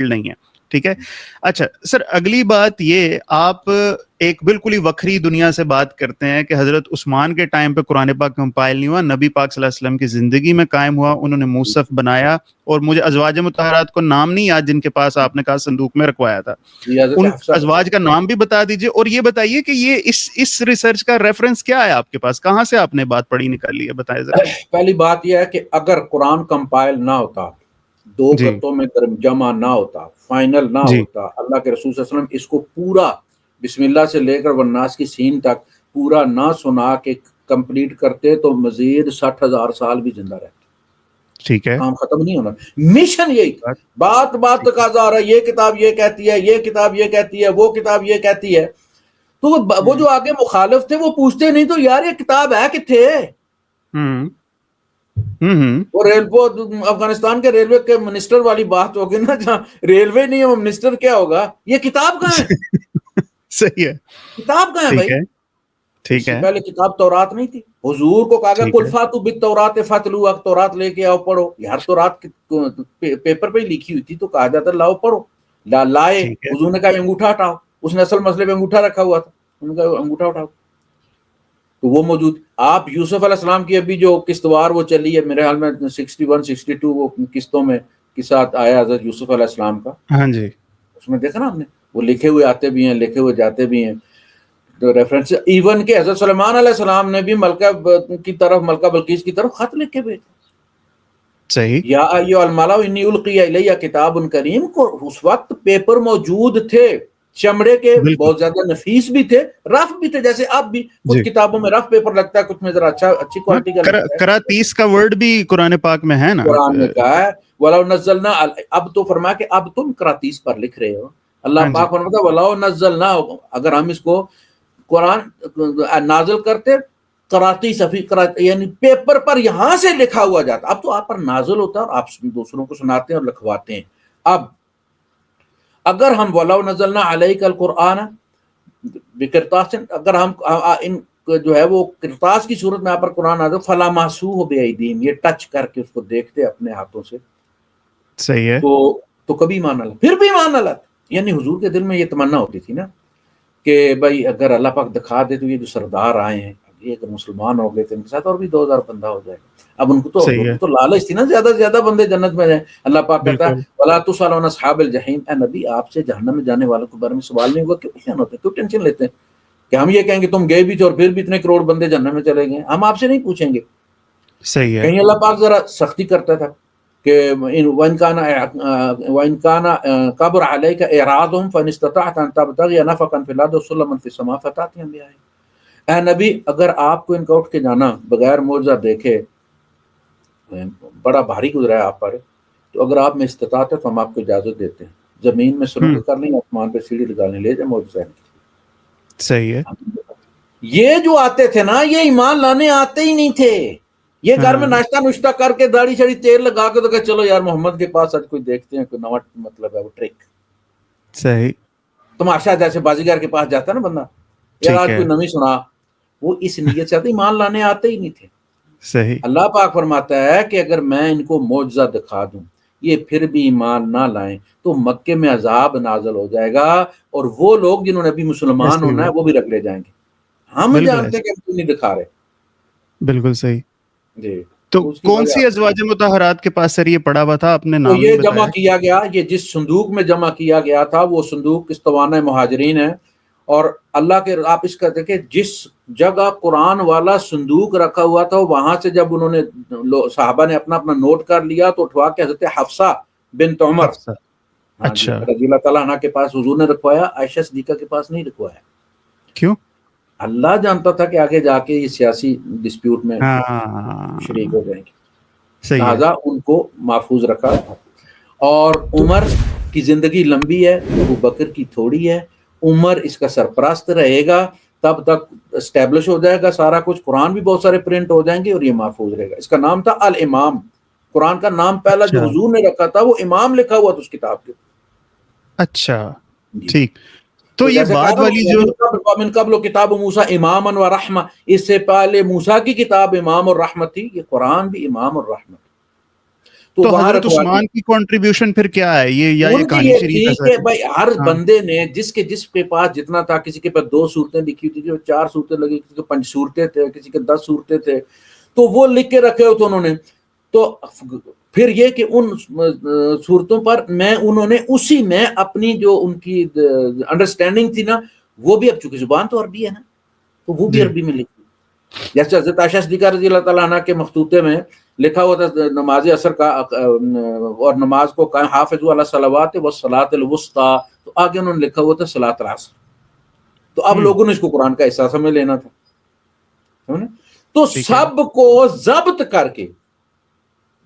نہیں ہے. ٹھیک ہے. اچھا سر, اگلی بات یہ, آپ ایک بالکل ہی وکری دنیا سے بات کرتے ہیں کہ حضرت عثمان کے ٹائم پہ قرآن پاک کمپائل نہیں ہوا, نبی پاک صلی اللہ علیہ وسلم کی زندگی میں قائم ہوا, انہوں نے مصحف بنایا, اور مجھے ازواج مطہرات کو نام نہیں یاد جن کے پاس آپ نے کہا صندوق میں رکھوایا تھا, ان ازواج کا نام بھی بتا دیجئے, اور یہ بتائیے کہ یہ اس ریسرچ کا ریفرنس کیا ہے آپ کے پاس, کہاں سے آپ نے بات پڑھی نکالی ہے, بتائیں ذرا. پہلی بات یہ ہے کہ اگر قرآن کمپائل نہ ہوتا, دو گتوں میں جمع نہ ہوتا, فائنل نہ ہوتا, اللہ کے رسول صلی اللہ علیہ وسلم اس کو پورا بسم اللہ سے لے کر والناس کی سین تک پورا نہ سنا کے کمپلیٹ کرتے تو مزید 60,000 سال بھی زندہ رہتے. ٹھیک ہے, کام ختم نہیں ہونا. مشن یہی بات تقاضا آ رہا ہے, یہ کتاب یہ کہتی ہے, یہ کتاب یہ کہتی ہے, وہ کتاب یہ کہتی ہے, تو وہ جو آگے مخالف تھے وہ پوچھتے نہیں تو یار یہ کتاب ہے کتھے. وہ افغانستان کے ریلوے کے منسٹر والی بات ہوگی نا, جہاں ریلوے نہیں ہے وہ منسٹر کیا ہوگا, یہ کتاب کہاں ہے. صحیح ہے, کتاب کہاں ہے بھائی. ٹھیک ہے, پہلے کتاب تورات نہیں تھی, حضور کو کہا گیا کل فاتو بالتورات فتلوها, تورات لے کے آؤ پڑھو. یار تورات پیپر پہ ہی لکھی ہوئی تھی تو کہا جاتا لاؤ پڑھو, لائے. حضور نے کہا انگوٹھا ہٹاؤ, اس نے اصل مسئلے پہ انگوٹھا رکھا ہوا تھا, انہوں نے کہا انگوٹھا اٹھاؤ, تو وہ موجود. آپ یوسف علیہ السلام کی ابھی جو قسطوار وہ چلی ہے, میرے حال میں 61-62 وہ قسطوں میں کے ساتھ آیا حضرت یوسف علیہ السلام کا. ہاں جی, اس میں دیکھا نا ہم نے, وہ لکھے ہوئے آتے بھی ہیں, لکھے ہوئے جاتے بھی ہیں, تو ریفرنس ایون کہ حضرت سلیمان علیہ السلام نے بھی ملکہ کی طرف, ملکہ بلقیس کی طرف خط لکھ کے بھیجے. صحیح. یا ایھا الملأ انی القی الی کتاب کریم, کو اس وقت پیپر موجود تھے, چمڑے کے بہت زیادہ نفیس بھی تھے, رف بھی تھے, جیسے اب بھی کچھ کتابوں میں رف پیپر لگتا ہے, کچھ میں ذرا اچھی کوالٹی کا لگتا ہے. کراتیس کا ورڈ بھی قرآن پاک میں ہے نا, قرآن میں کہا ہے وَلَوْ نَزَّلْنَا, اب تو فرمایا کہ اب تم کراتیس پر لکھ رہے ہو. اللہ پاک فرماتا ہے وَلَوْ نَزَّلْنَا, اگر ہم اس کو قرآن نازل کرتے کراتی صفی یعنی پیپر پر یہاں سے لکھا ہوا جاتا. اب تو آپ پر نازل ہوتا ہے اور آپ دوسروں کو سناتے ہیں اور لکھواتے ہیں. اب اگر ہم وَلَوْ نَزَّلْنَا عَلَيْكَ الْقُرْآنَ بِقِرْطَاسٍ, اگر ہم ان جو ہے وہ کرتاس کی صورت میں آپ پر قرآن نازل, فَلَمَسُوهُ بِأَيْدِيهِمْ, یہ ٹچ کر کے اس کو دیکھتے اپنے ہاتھوں سے. صحیح ہے. تو کبھی ایمان نہ لاتے, پھر بھی ایمان نہ لاتے. یعنی حضور کے دل میں یہ تمنا ہوتی تھی نا کہ بھائی اگر اللہ پاک دکھا دے تو یہ جو سردار آئے ہیں یہ اگر مسلمان ہو گئے تو ان کے ساتھ اور بھی 2000 بندہ ہو جائے. اب ان کو تو لالچ تھی نا, زیادہ سے زیادہ بندے جنت میں جائیں. اللہ پاک کہتا ہے وَلَا تُسْأَلُ عَنْ أَصْحَابِ الْجَحِيمِ, اے نبی آپ سے جہنم میں جانے والوں کے بارے میں سوال نہیں ہوگا. کیوں پریشان ہوتے ہیں, کیوں ٹینشن لیتے ہیں کہ ہم یہ کہیں گے تم گئے بھی تھے اور پھر بھی اتنے کروڑ بندے جہنم میں چلے گئے, ہم آپ سے نہیں پوچھیں گے. صحیح ہے. کہیں اللہ پاک ذرا سختی کرتا تھا کہ وَإِنْ كَانَ كَبُرَ عَلَيْكَ إِعْرَاضُهُمْ فَإِنِ اسْتَطَعْتَ أَنْ تَبْتَغِيَ نَفَقًا فِي الْأَرْضِ وَسُلَّمًا فِي السَّمَاءِ فَتَأْتِيَهُم بِآيَةٍ. اے نبی اگر آپ کو ان کا اٹھ کے جانا بغیر معجزہ دیکھے بڑا بھاری گزرا ہے آپ پر, تو اگر آپ میں استطاعت ہے تو ہم آپ کو اجازت دیتے ہیں, زمین میں سلوک کر لیں, آسمان پہ سیڑھی لگا لیں, لے جائیں معجزہ. صحیح ہے. یہ جو آتے تھے نا یہ ایمان لانے آتے ہی نہیں تھے, یہ گھر میں ناشتہ نشتہ کر کے داڑھی شڑی تیل لگا کے تو کہ چلو یار محمد کے پاس آج کوئی دیکھتے ہیں, کوئی نوا مطلب ہے وہ ٹرک. صحیح. تماشا جیسے بازیگر کے پاس جاتا ہے نا بندہ, یار آج کوئی نویں سنا, وہ اس نیت سے آتے, ایمان لانے آتے ہی نہیں تھے. صحیح. اللہ پاک فرماتا ہے کہ اگر میں ان کو معجزہ دکھا دوں یہ پھر بھی ایمان نہ لائیں تو مکے میں عذاب نازل ہو جائے گا, اور وہ لوگ جنہوں نے ابھی مسلمان ہونا ہے وہ بھی رکھ لے جائیں گے. ہم جانتے ہیں کہ ہم کیوں نہیں دکھا رہے. بالکل صحیح. جی. تو کون سی ازواج مطہرات کے پاس سر یہ پڑا ہوا تھا, اپنے تو نام یہ جمع کیا گیا, یہ جس صندوق میں جمع کیا گیا تھا وہ صندوق قسطوانہ مہاجرین ہے. اور اللہ کے آپ اس کا دیکھیں جس جگہ قرآن والا صندوق رکھا ہوا تھا وہاں سے جب انہوں نے صحابہ نے اپنا اپنا نوٹ کر لیا تو اٹھوا کے حضرت حفصہ بنت عمر اچھا رضی اللہ تعالیٰ عنہ کے پاس حضور نے رکھوایا, عائشہ صدیقہ کے پاس نہیں رکھوایا. کیوں؟ اللہ جانتا تھا کہ آگے جا کے یہ سیاسی ڈسپیوٹ میں شریک ہو جائیں گے, لہٰذا ان کو محفوظ رکھا. اور عمر کی زندگی لمبی ہے, ابو بکر کی تھوڑی ہے. عمر اس کا سرپرست رہے گا, تب تک اسٹیبلش ہو جائے گا سارا کچھ, قرآن بھی بہت سارے پرنٹ ہو جائیں گے اور یہ محفوظ رہے گا. اس کا نام تھا الامام. قرآن کا نام پہلا جو حضور نے رکھا تھا وہ امام لکھا ہوا تھا اس کتاب کے. اچھا ٹھیک. تو یہ بعد والی جو من قبل کتاب موسیٰ اماما و رحمہ, اس سے پہلے موسیٰ کی کتاب امام اور رحمت تھی, یہ قرآن بھی امام اور رحمت. تو حضرت عثمان کی کنٹریبیوشن پھر کیا ہے یہ کہانی شریف ہے کہ بھائی ہر بندے نے جس کے پاس جتنا تھا، کسی کے پاس 2 صورتیں لکھی تھی، جو 4 صورتیں لگی، کسی کے 5 صورتیں تھے، کسی کے 10 صورتیں تھے، تو وہ لکھ کے رکھے ہوتے انہوں نے. تو پھر یہ کہ ان صورتوں پر انہوں نے اسی میں اپنی جو ان کی انڈرسٹینڈنگ تھی نا، وہ بھی اب چونکہ زبان تو عربی ہے نا، تو وہ بھی عربی میں لکھی. جیسے حضرت عائشہ صدیقہ رضی اللہ تعالیٰ عنہ کے مخطوطے میں لکھا ہوا تھا نماز عصر کا اور نماز کو قائم حافظوا علی الصلوات والصلاۃ الوسطیٰ، تو آگے انہوں نے لکھا ہوا تھا صلاۃ العصر. تو اب لوگوں نے اس کو قرآن کا حصہ سمجھ لینا تھا. تو سب کو ضبط کر کے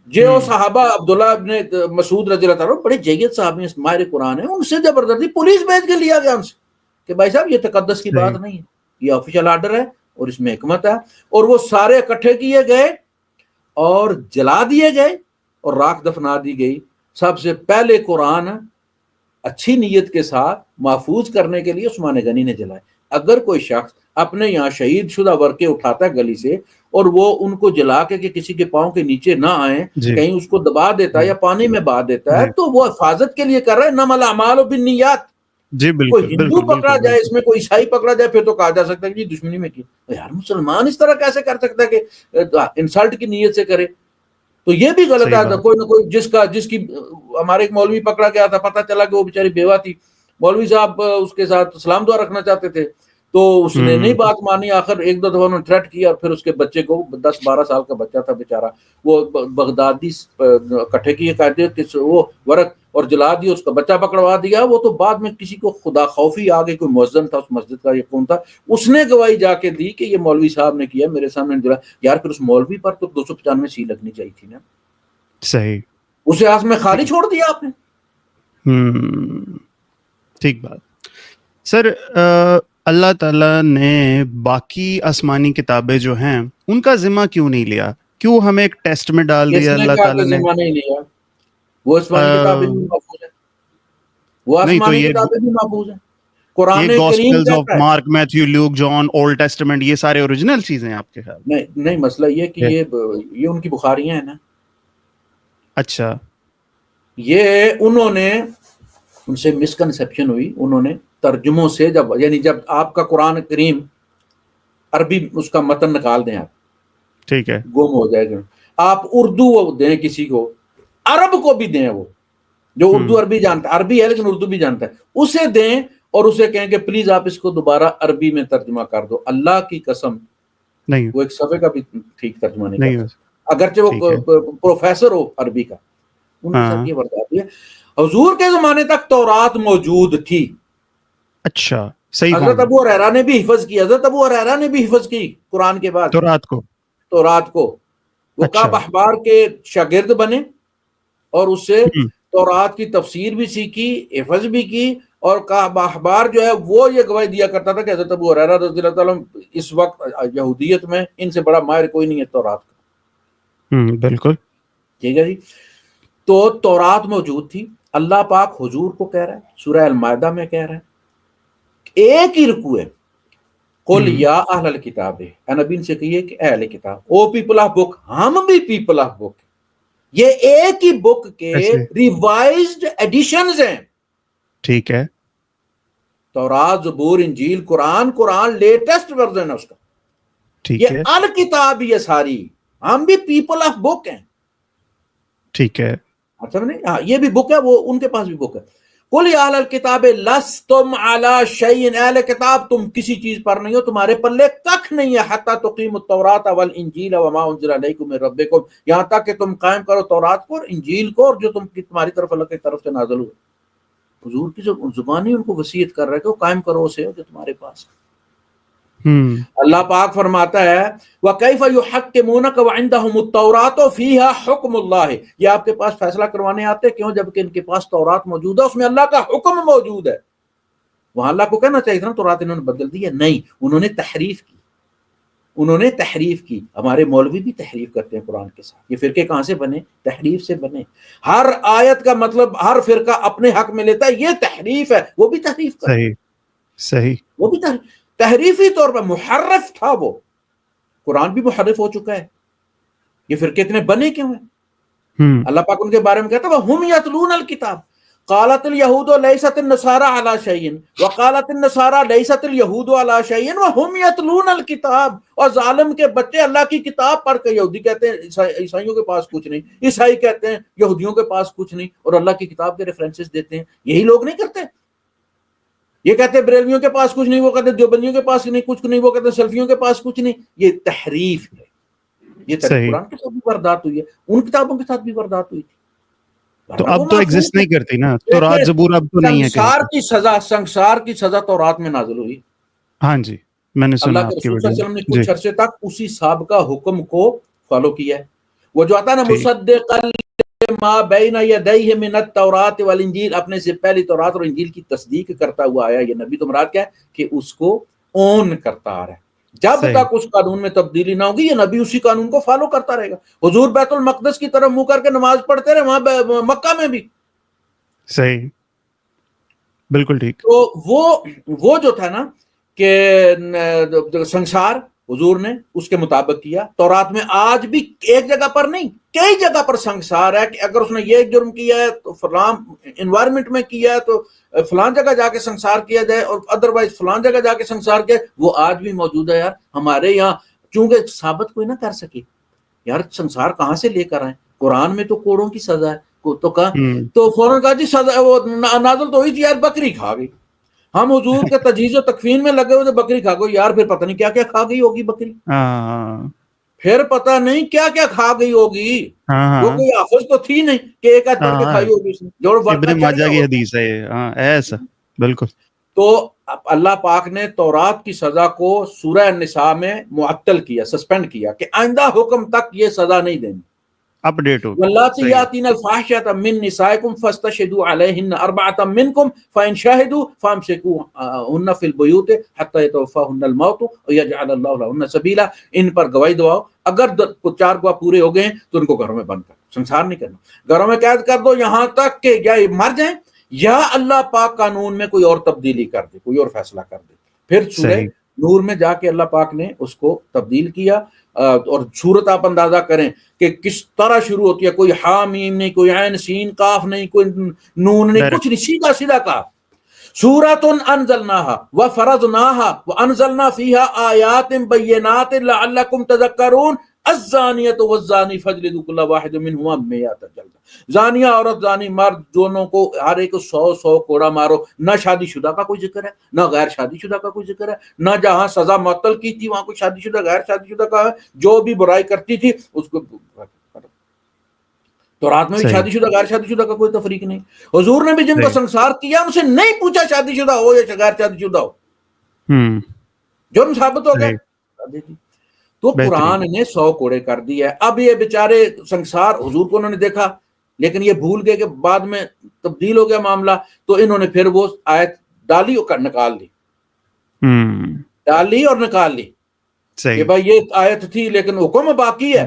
جو صحابہ عبداللہ ابن مسعود رضی اللہ تعالیٰ بڑے جید صحابی ماہر قرآن ہیں، ان سے زبردستی پولیس بھیج کے لیا گیا ان سے کہ بھائی صاحب یہ تقدس کی بات نہیں ہے، یہ آفیشل آرڈر ہے اور اس میں حکمت ہے. اور وہ سارے اکٹھے کیے گئے اور جلا دیے گئے اور راکھ دفنا دی گئی. سب سے پہلے قرآن اچھی نیت کے ساتھ محفوظ کرنے کے لیے عثمان غنی نے جلائے. اگر کوئی شخص اپنے یہاں شہید شدہ ورقے اٹھاتا ہے گلی سے اور وہ ان کو جلا کے کہ کسی کے پاؤں کے نیچے نہ آئیں، کہیں اس کو دبا دیتا ہے یا پانی میں بہا دیتا ہے، تو وہ حفاظت کے لیے کر رہا ہے. انما الاعمال بالنیات. کوئی ہندو پکڑا جائے، اس میں کوئی عیسائی پکڑا جائے، پھر تو کہا جا سکتا ہے کہ دشمنی میں کی. یار مسلمان اس طرح کیسے کر سکتا ہے کہ انسلٹ کی نیت سے کرے؟ تو یہ بھی غلط ہے. کوئی نہ کوئی جس کی ہمارے ایک مولوی پکڑا گیا تھا، پتہ چلا کہ وہ بیچاری بیوہ تھی، مولوی صاحب اس کے ساتھ سلام دعا رکھنا چاہتے تھے، تو اس نے نہیں بات مانی. آخر 1-2 دفعہ انہوں نے تھریٹ کیا اور پھر اس کے بچے کو 10-12 سال کا بچہ تھا بیچارہ، وہ بغدادی اکٹھے کیے قاعدے وہ ورق اور جلا دیا، اس کا بچہ پکڑوا دیا. وہ تو بعد میں کسی کو خدا خوفی آ گئی، کوئی مؤذن تھا اس مسجد کا، یہ کون تھا، اس نے گواہی جا کے دی کہ یہ مولوی صاحب نے کیا، میرے سامنے جلا. یار پھر اس مولوی پر تو 295 سی لگنی چاہیے تھی نا. صحیح، اسے آس میں خالی چھوڑ دیا آپ نے. ٹھیک بات. سر اللہ تعالیٰ نے باقی آسمانی کتابیں جو ہیں ان کا ذمہ کیوں نہیں لیا؟ کیوں ہمیں ایک ٹیسٹ میں ڈال دیا اللہ تعالیٰ نے؟ ذمہ نہیں لیا. وہ آسمانی کتابیں بھی محفوظ ہیں، وہ آسمانی کتابیں بھی محفوظ ہیں. قرآن کریم gospels of Mark, Matthew, Luke, John, Old Testament, یہ سارے اوریجنل چیزیں ہیں آپ کے خیال میں؟ نہیں، مسئلہ یہ کہ یہ ان کی بخاریاں ہیں نا. اچھا، یہ انہوں نے ان سے مسکنسیپشن ہوئی. انہوں نے ترجموں سے جب آپ کا قرآن کریم عربی اس کا متن نکال دیں، آپ ٹھیک ہے، گم ہو جائے گا. آپ اردو دیں کسی کو، عرب کو بھی دیں، وہ جو اردو عربی جانتا ہے، عربی ہے لیکن اردو بھی جانتا ہے، اسے دیں اور اسے کہیں کہ پلیز آپ اس کو دوبارہ عربی میں ترجمہ کر دو. اللہ کی قسم نہیں، وہ ایک صفحے کا بھی ٹھیک ترجمہ نہیں کر سکتا، اگرچہ وہ پروفیسر ہو عربی کا. ان کے ساتھ یہ برداشت ہے. حضور کے زمانے تک تورات موجود تھی. اچھا، صحیح. حضرت ابو ہریرہ نے بھی حفظ کی، حضرت ابو ہریرہ نے بھی حفظ کی قرآن کے بعد تورات کو. وہ کعب احبار کے شاگرد بنے اور اس سے تورات کی تفسیر بھی سیکھی، حفظ بھی کی. اور کعب احبار جو ہے وہ یہ گواہی دیا کرتا تھا کہ حضرت ابو ہریرہ رضی اللہ تعالیٰ اس وقت یہودیت میں ان سے بڑا ماہر کوئی نہیں ہے تورات کا. بالکل ٹھیک ہے جی. تو تورات موجود تھی. اللہ پاک حضور کو کہہ رہا ہے، سورہ المائدہ میں کہہ رہا ہے، ایک ہی رکوع ہے، قل یا اہل الکتاب، اے نبی ان سے کہیے کہ اہل کتاب، او پیپل آف بک، ہم بھی پیپل آف بک. یہ ایک ہی بک کے ریوائزڈ ایڈیشنز ہیں. ٹھیک ہے. تورات، زبور، انجیل، قرآن لیٹسٹ ورژن ہے اس کا. یہ الکتاب یہ ساری، ہم بھی پیپل آف بک ہیں. ٹھیک ہے. اچھا نہیں، ہاں یہ بھی بک ہے، وہ ان کے پاس بھی بک ہے. قل یا اہل الکتاب لستم علی شیء، اہل کتاب تم کسی چیز پر نہیں ہو، تمہارے پلے ککھ نہیں ہے، حتی تقیموا التوراۃ والانجیل وما انزل الیکم من ربکم، یہاں تک کہ تم قائم کرو تورات کو اور انجیل کو اور جو تمہاری طرف اللہ کی طرف سے نازل ہوئے. حضور کی جو زبانی ان کو وصیت کر رہا ہے کہ وہ قائم کرو اسے جو تمہارے پاس ہے. اللہ پاک فرماتا ہے وَكَيْفَ يُحَكِّمُونَكَ وَعِنْدَهُمُ التَّوْرَاةُ فِيهَا حُكْمُ اللَّهِ، یہ آپ کے پاس فیصلہ کروانے آتے کیوں جبکہ ان کے پاس تورات موجود ہے، اس میں اللہ کا حکم موجود ہے. وہاں اللہ کو کہنا چاہیے تھا تورات انہوں نے بدل دی ہے، نہیں، انہوں نے تحریف کی. ہمارے مولوی بھی تحریف کرتے ہیں قرآن کے ساتھ. یہ فرقے کہاں سے بنے؟ تحریف سے بنے. ہر آیت کا مطلب ہر فرقہ اپنے حق میں لیتا ہے، یہ تحریف ہے. وہ بھی تحریف کرتا ہے. صحیح. وہ بھی تحریفی طور پر محرف تھا. وہ قرآن بھی محرف ہو چکا ہے. یہ فرقے اتنے بنے کیوں ہیں؟ اللہ پاک ان کے بارے میں کہتا ہے وَهُمْ يَتْلُونَ الْكِتَابَ قالت اليهود ليست النصارى على شيء وقالت النصارى ليست اليهود على شيء وهم يتلون الكتاب. اور ظالم کے بچے اللہ کی کتاب پڑھ کے، یہودی کہتے ہیں عیسائیوں کے پاس کچھ نہیں، عیسائی کہتے ہیں یہودیوں کے پاس کچھ نہیں، اور اللہ کی کتاب کے ریفرنسز دیتے ہیں. یہی لوگ نہیں کرتے. یہ کہتے ہیں بریلویوں کے پاس کچھ نہیں، وہ کہتے ہیں دیوبندیوں کے پاس نہیں کچھ نہیں، وہ کہتے ہیں سلفیوں کے پاس کچھ نہیں. یہ تحریف ہے. یہ قرآن کے ساتھ بھی واردات ہوئی ہے، ان کتابوں کے ساتھ بھی واردات ہوئی تھی. تو اب تو ایگزسٹ نہیں کرتی نا، تورات زبور اب تو نہیں ہے. سنسار کی سزا تورات میں نازل ہوئی. ہاں جی، میں نے سنا. اللہ کے رسول صلی اللہ علیہ وسلم نے کچھ عرصے تک اسی سابقہ حکم کو فالو کیا ہے. وہ جو آتا ہے نا مصدقا لما بین یدیہ من التوراۃ والانجیل، اپنے سے پہلی تورات اور انجیل کی تصدیق کرتا ہوا آیا. یہ نبی تو مراد کیا ہے کہ اس کو اون کرتا آ رہا ہے. جب تک اس قانون میں تبدیلی نہ ہوگی یہ نبی اسی قانون کو فالو کرتا رہے گا. حضور بیت المقدس کی طرف منہ کر کے نماز پڑھتے رہے وہاں مکہ میں بھی. صحیح، بالکل ٹھیک. تو وہ جو تھا نا کہ سنسار حضور نے اس کے مطابق کیا. تورات میں آج بھی ایک جگہ پر نہیں کئی جگہ پر سنسار ہے کہ اگر اس نے یہ جرم کیا ہے تو فلاں انوائرمنٹ میں کیا ہے تو فلان جگہ جا کے سنسار کیا جائے، اور ادروائز فلان جگہ جا کے سنسار کیا. وہ آج بھی موجود ہے یار ہمارے یہاں. چونکہ ثابت کوئی نہ کر سکے یار سنسار کہاں سے لے کر آئے. قرآن میں تو کوڑوں کی سزا ہے تو کہا تو فوراً کہا جی سزا وہ نازل تو ہوئی تھی یار بکری کھا گئی. ہم حضور کے تجہیز و تکفین میں لگے ہوئے تھے بکری کھا گئی. یار پھر پتہ نہیں کیا کیا کھا گئی ہوگی بکری. پھر پتہ نہیں کیا کیا کھا گئی ہوگی. وہ کوئی حافظ تو تھی نہیں کہ ایک آدھ پڑھ کے کھائی ہوگی اس نے. ابن ماجہ کی حدیث ہے ایسا. بالکل. تو اللہ پاک نے تورات کی سزا کو سورہ النساء میں معطل کیا، سسپینڈ کیا کہ آئندہ حکم تک یہ سزا نہیں دینی. اپڈیٹ ہو. واللاتی یاتین الفاحشۃ من نسائکم فاستشہدوا علیہن اربعۃ منکم فإن شہدوا فامسکوہن فی البیوت حتی یتوفاہن الموت ویجعل اللہ لہن سبیلا. ان پر گواہی دو، اگر 4 گواہ پورے ہو گئے ہیں تو ان کو گھروں میں بند کر، سنسار نہیں کرنا، گھروں میں قید کر دو یہاں تک کہ یا مر جائیں یا اللہ پاک قانون میں کوئی اور تبدیلی کر دے، کوئی اور فیصلہ کر دے. پھر سورہ نور میں جا کے اللہ پاک نے اس کو تبدیل کیا. اور صورت آپ اندازہ کریں کہ کس طرح شروع ہوتی ہے. کوئی حامیم نہیں، کوئی عین سین قاف نہیں، کوئی نون نہیں، کچھ نہیں، سیدھا سیدھا کہا سورۃ انزلناها وفرضناها وانزلنا فيها آیات بینات لعلکم تذکرون. الزانیۃ والزانی فاجلدوا کل واحد منہما 100 جلدہ. زانیہ عورت زانی مرد دونوں کو ہر ایک 100 کوڑا مارو. نہ شادی شدہ کا کوئی ذکر ہے نہ غیر شادی شدہ کا کوئی ذکر ہے، نہ جہاں سزا معطل کی تھی وہاں کوئی شادی شدہ غیر شادی شدہ کا ہے. جو بھی برائی کرتی تھی اس کو تو رات میں بھی شادی شدہ غیر شادی شدہ کا کوئی تفریق نہیں. حضور نے بھی جن کو سنسار کیا ان سے نہیں پوچھا شادی شدہ ہو یا غیر شادی شدہ ہو، جرم ثابت ہو گیا. تو قرآن نے 100 کوڑے کر دیا ہے. اب یہ بیچارے سنسار حضور کو انہوں نے دیکھا لیکن یہ بھول گئے کہ بعد میں تبدیل ہو گیا معاملہ، تو انہوں نے پھر وہ آیت ڈالی اور نکال لی، ڈالی اور نکال لی کہ بھائی یہ آیت تھی لیکن حکم باقی ہے.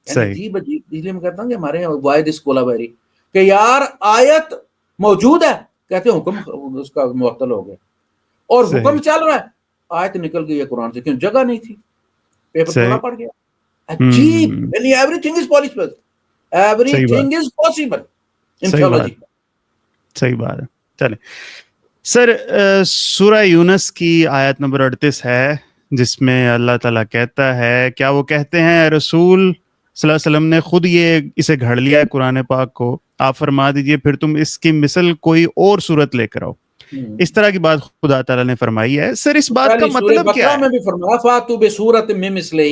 عجیب عجیب. اس لیے میں کہتا ہوں کہ ہمارے یہاں واحد اسکولا بیری کہ یار آیت موجود ہے کہتے ہیں حکم اس کا معطل ہو گیا اور حکم چل رہا ہے. آیت نکل گئی ہے قرآن سے، کیوں جگہ نہیں تھی، پیپر تھوڑا پڑ گیا. عجیب. Every thing is possible, every thing is possible in theology. صحیح بات ہے. چلیں سر، سورہ یونس کی آیت نمبر 38 ہے جس میں اللہ تعالیٰ کہتا ہے، کیا وہ کہتے ہیں رسول صلی اللہ علیہ وسلم نے خود اسے گھڑ لیا ہے قرآن پاک کو، آپ فرما دیجئے پھر تم اس کی مثل کوئی اور صورت لے کر آؤ. اس طرح کی بات خدا تعالیٰ نے فرمائی ہے. سر اس بات کا مطلب کیا ہے؟ میں بھی فرمایا فاتو بصورت من مثلہ،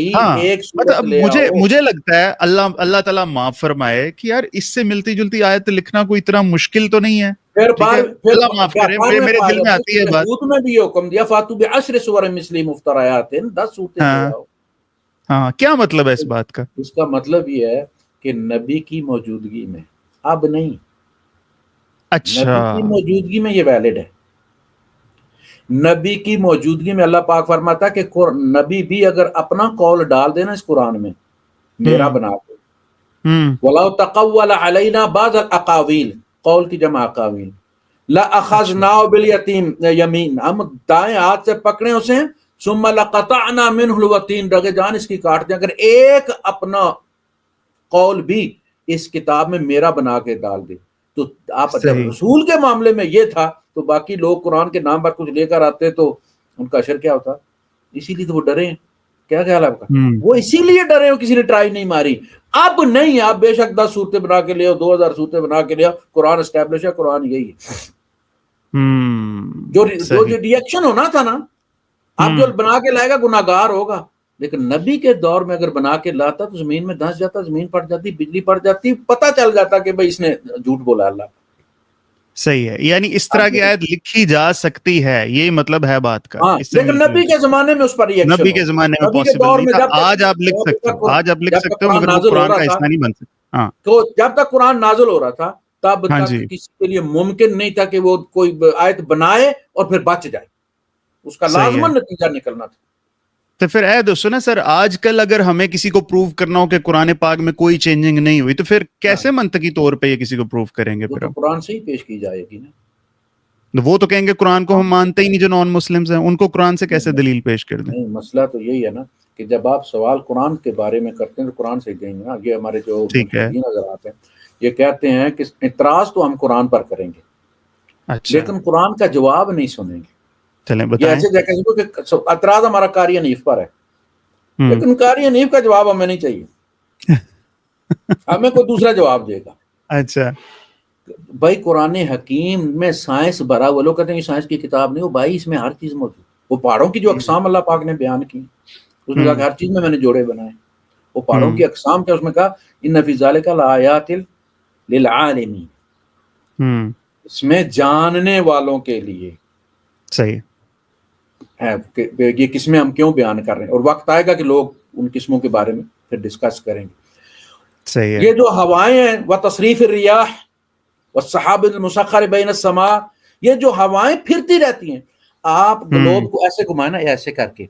ایک صورت لے آؤ. مجھے لگتا ہے اللہ تعالیٰ معاف فرمائے کہ یار اس سے ملتی جلتی آیت لکھنا کوئی اتنا مشکل تو نہیں ہے. اللہ معاف کرے، میرے دل میں آتی ہے بات. میں بھی حکم دیا فاتو بعشر سور مثلہ مفتریات، 10 صورتیں لے آؤ. ہاں، کیا مطلب ہے اس بات کا؟ اس کا مطلب یہ ہے کہ نبی کی موجودگی میں، اب نہیں، اچھا نبی کی موجودگی میں یہ ویلڈ ہے. نبی کی موجودگی میں اللہ پاک فرماتا ہے کہ نبی بھی اگر اپنا قول ڈال دینا اس قرآن میں میرا بنا دے. وَلَوْ تَقَوَّلَ عَلَيْنَا بَعْضَ الْأَقَاوِيلِ، قول کی جمع اقاویل. لَأَخَذْنَاهُ بِالْيَمِينِ، ہم دائیں ہاتھ سے پکڑیں اسے، ثُمَّ لَقَطَعْنَا مِنْهُ الْوَتِينَ، رگے جان اس کی کاٹ دیں. اگر ایک اپنا قول بھی اس کتاب میں میرا بنا کے ڈال دے. تو آپ جب رسول کے معاملے میں یہ تھا تو باقی لوگ قرآن کے نام پر کچھ لے کر آتے تو ان کا اشر کیا ہوتا؟ اسی لیے تو وہ ڈرے ہیں. کیا خیال ہے آپ کا؟ وہ اسی لیے ڈرے ہو, کسی نے ٹرائی نہیں ماری. اب نہیں, آپ بے شک 10 صورتیں بنا کے لے آؤ, 2000 صورتیں بنا کے لے آؤ, قرآن اسٹیبلش ہے, قرآن یہی ہے. جو ریئیکشن ہونا تھا نا, اب جو بنا کے لائے گا گناہگار ہوگا. لیکن نبی کے دور میں اگر بنا کے لاتا تو زمین میں دھنس جاتا, زمین پھٹ جاتی, بجلی پڑ جاتی, پتہ چل جاتا کہ بھائی اس نے جھوٹ بولا اللہ. صحیح ہے, یعنی اس طرح کی آیت لکھی جا سکتی ہے, یہ مطلب ہے بات کا. لیکن نبی کے زمانے میں اس پر ریئیکشن, نبی کے زمانے میں پاسبل نہیں تھا. آج آپ لکھ سکتے ہو, آج آپ لکھ سکتے ہو, مگر وہ قرآن کا حصہ نہیں بن سکتا. ہاں, تو جب تک قرآن نازل ہو رہا تھا تب تک کسی کے لیے ممکن نہیں تھا کہ وہ کوئی آیت بنائے اور پھر بچ جائے. اس کا لازماً نتیجہ نکلنا تھا. تو پھر دوستو نا سر, آج کل اگر ہمیں کسی کو پروف کرنا ہو کہ قرآن پاک میں کوئی چینجنگ نہیں ہوئی, تو پھر کیسے منطقی طور پہ یہ کسی کو پروف کریں گے؟ پھر قرآن سے ہی پیش کی جائے گی نا. وہ تو کہیں گے قرآن کو ہم مانتے ہی نہیں, جو نان مسلمز ہیں ان کو قرآن سے کیسے دلیل پیش کر دیں؟ نہیں, مسئلہ تو یہی ہے نا کہ جب آپ سوال قرآن کے بارے میں کرتے ہیں تو قرآن سے دیں گے نا. یہ ہمارے جو حضرات ہیں یہ کہتے ہیں کہ اعتراض تو ہم قرآن پر کریں گے, لیکن قرآن کا جواب نہیں سنیں گے. چلیں بتائیں. ایسے اعتراض ہمارا قاری حنیف پر ہے, لیکن قاری حنیف کا جواب ہمیں نہیں چاہیے, ہمیں کوئی دوسرا جواب دے گا. اچھا بھائی قرآن حکیم میں سائنس بھرا, وہ لوگ کہتے ہیں یہ سائنس کی کتاب نہیں, وہ بھائی اس میں ہر چیز موجود. وہ پہاڑوں کی جو اقسام اللہ پاک نے بیان کی, اس میں کہا کہ ہر چیز میں نے جوڑے بنائے. وہ پہاڑوں کی اقسام کیا, اس میں کہا ان فی ذالک لآیات للعالمین, اس میں جاننے والوں کے لیے. صحیح ہے کہ یہ قسمیں ہم کیوں بیان کر رہے ہیں, اور وقت آئے گا کہ لوگ ان قسموں کے بارے میں پھر ڈسکس کریں گے. صحیح ہے. یہ جو ہوائیں ہیں, وتصریف الریاح والسحاب المسخر بین السماء, یہ جو ہوائیں پھرتی رہتی ہیں, آپ گلوب کو ایسے گھمائیں نا, ایسے کر کے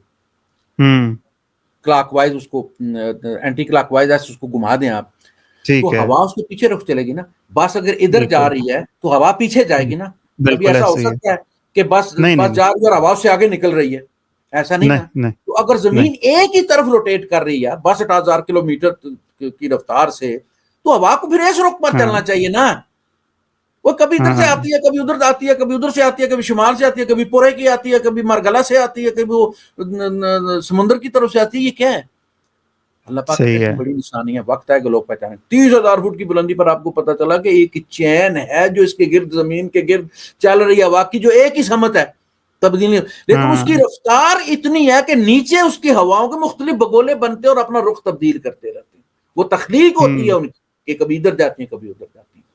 کلاک وائز, اس کو اینٹی کلاک وائز ایسے اس کو گھما دیں آپ, تو ہوا اس کے پیچھے رخ چلے گی نا. بس اگر ادھر جا رہی ہے تو ہوا پیچھے جائے گی نا. کبھی ایسا ہو سکتا ہے کہ بس جا رہی ہے اور ہوا سے آگے نکل رہی ہے, ایسا نہیں نا. تو اگر زمین ایک ہی طرف روٹیٹ کر رہی ہے 62,000 کلومیٹر کی رفتار سے, تو ہوا کو پھر اس رخ پر چلنا چاہیے نا. وہ کبھی ادھر سے آتی ہے, کبھی ادھر آتی ہے, کبھی ادھر سے آتی ہے, کبھی شمال سے آتی ہے, کبھی پورے کی آتی ہے, کبھی مرگلا سے آتی ہے, کبھی وہ سمندر کی طرف سے آتی ہے. یہ کیا ہے؟ اللہ پاک کی بڑی نشانی ہے. وقت ہے کہ لوگ پہچانے. 30,000 فٹ کی بلندی پر آپ کو پتا چلا کہ ایک چین ہے جو اس کے گرد, زمین کے گرد چل رہی ہے, واقعی جو ایک ہی سمت ہے, تبدیلی, لیکن اس کی رفتار اتنی ہے کہ نیچے اس کی ہواؤں کے مختلف بگولے بنتے اور اپنا رخ تبدیل کرتے رہتے ہیں. وہ تخلیق ہوتی ہے ان کی کہ کبھی ادھر جاتی ہیں, کبھی ادھر جاتی ہیں.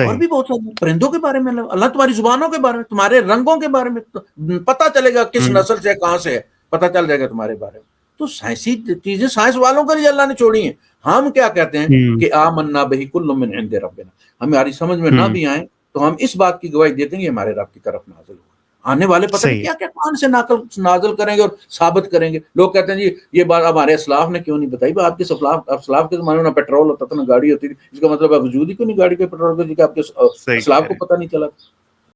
اور بھی بہت سارے پرندوں کے بارے میں اللہ تمہاری زبانوں کے بارے میں, تمہارے رنگوں کے بارے میں پتہ چلے گا کس نسل سے, کہاں سے ہے, پتہ چل جائے گا تمہارے بارے میں. تو سائنسی چیزیں سائنس والوں کے لیے اللہ نے چھوڑی ہیں. ہم کیا کہتے ہیں کہ آمنا بہ کل من عند ربنا, ہماری سمجھ میں نہ بھی آئیں تو ہم اس بات کی گواہی دیتے ہیں کہ ہمارے رب کی طرف نازل ہوا. آنے والے پتہ نہیں کیا کیا قرآن سے نازل کریں گے اور ثابت کریں گے. لوگ کہتے ہیں جی یہ بات ہمارے اسلاف نے کیوں نہیں بتائی. آپ کے اسلاف کے زمانے میں نہ پیٹرول ہوتا تھا, نہ گاڑی ہوتی تھی. اس کا مطلب ہے وجود ہی کیوں نہیں گاڑی کے پیٹرول کے, کہ آپ کے اسلاف کو پتہ نہیں چلا.